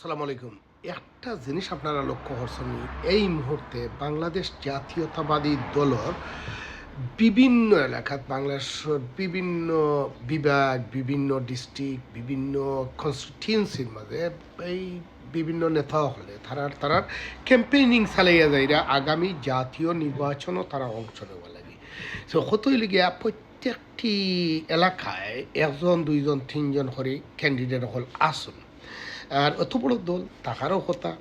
আসসালামু আলাইকুম। একটা জিনিস আপনারা লক্ষ্য করছেন এই মুহূর্তে বাংলাদেশ জাতীয়তাবাদী দলের বিভিন্ন এলাকাত বাংলাদেশের বিভিন্ন বিভাগ, বিভিন্ন ডিস্ট্রিক্ট, বিভিন্ন কনস্টিটিউয়েন্সির মাঝে এই বিভিন্ন নেতা হলে তারার ক্যাম্পেইনিং চালাইয়া যাইরা আগামী জাতীয় নির্বাচনও তারা অংশ নেওয়া লাগে। সো কতই লিগিয়া প্রত্যেকটি এলাকায় একজন দুইজন তিনজন করে ক্যান্ডিডেট হল আসুন আর অত বড় দল টাকারও কথা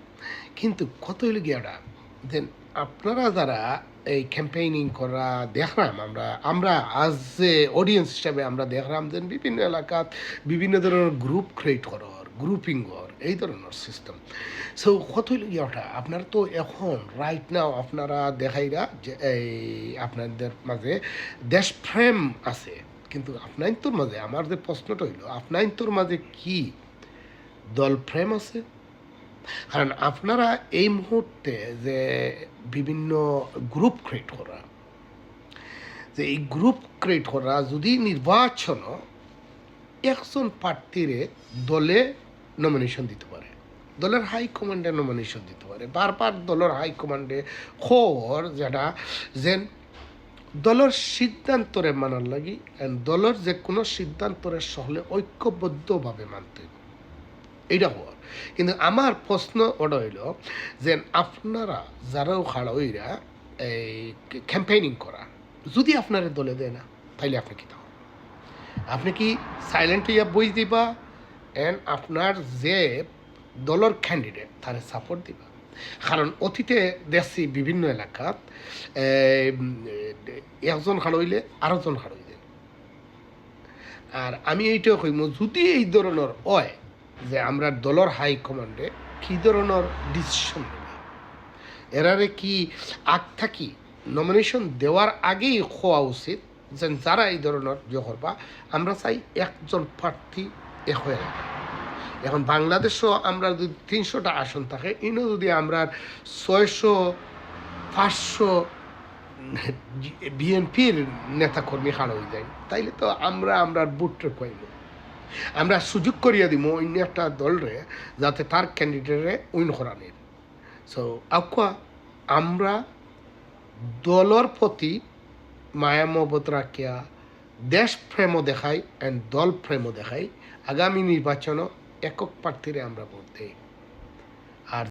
কিন্তু কত হইল গিয়াটা দেন আপনারা যারা এই ক্যাম্পেইনিং করা দেখলাম আমরা আজ যে অডিয়েন্স হিসাবে আমরা দেখলাম যে বিভিন্ন এলাকাত বিভিন্ন ধরনের গ্রুপ ক্রিয়েট করার গ্রুপিং কর এই ধরনের সিস্টেম সো কত হইল গিয়াটা আপনার তো এখন রাইট নাও আপনারা দেখাইরা যে এই আপনাদের মাঝে দেশপ্রেম আছে কিন্তু আপনার তোর মাঝে আমার যে প্রশ্নটা হইল আপনার তোর মাঝে কি দল প্রেম আছে কারণ আপনারা এই মুহূর্তে যে বিভিন্ন গ্রুপ ক্রিয়েট করা যে এই গ্রুপ ক্রিয়েট করা যদি নির্বাচন একজন প্রার্থীরে দলে নমিনেশন দিতে পারে দলের হাইকমান্ডে নমিনেশন দিতে পারে বারবার দলের হাইকমান্ডে খবর যেটা যেন দলের সিদ্ধান্তরে মানার লাগি দলের যে কোনো সিদ্ধান্তরে সহলে ঐক্যবদ্ধভাবে মানতে হবে এইটা হওয়ার কিন্তু আমার প্রশ্ন ওটা হইল যে আপনারা যারাও খাড়াইরা এই ক্যাম্পেইনিং করা যদি আপনার দলে দেয় না তাইলে আপনি কি তাও আপনি কি সাইলেন্ট হইয়া বই দিবা অ্যান্ড আপনার যে দলের ক্যান্ডিডেট তারে সাপোর্ট দিবা কারণ অতীতে দেখছি বিভিন্ন এলাকাত একজন খাড়ইলে আরেকজন খাড়ই দেয় আর আমি এইটাও কইম যদি এই ধরনের হয় যে আমরা দলের হাইকমান্ডে কী ধরনের ডিসিশন নেবে এরারে কি আগ থাকি নমিনেশন দেওয়ার আগেই হওয়া উচিত যে যারা এই ধরনের ইয়ে করবা আমরা চাই একজন প্রার্থী এক হয়ে রাখা এখন বাংলাদেশও আমরা যদি 300টা আসন থাকে ইনও যদি আমরা 600 500 বিএনপির নেতাকর্মী হারা হয়ে যায় তাইলে তো আমরা বুটরে পাইব আমরা সুযোগ করিয়া দিব অন্য একটা দলরে যাতে তার ক্যান্ডিডেটরে উইন করানোর সো আকুয়া আমরা দলের প্রতি মায়া মহব্বত রাখিয়া দেশ প্রেমও দেখাই অ্যান্ড দল প্রেমও দেখাই আগামী নির্বাচনও একক প্রার্থীরে আমরা ভোট দেই আর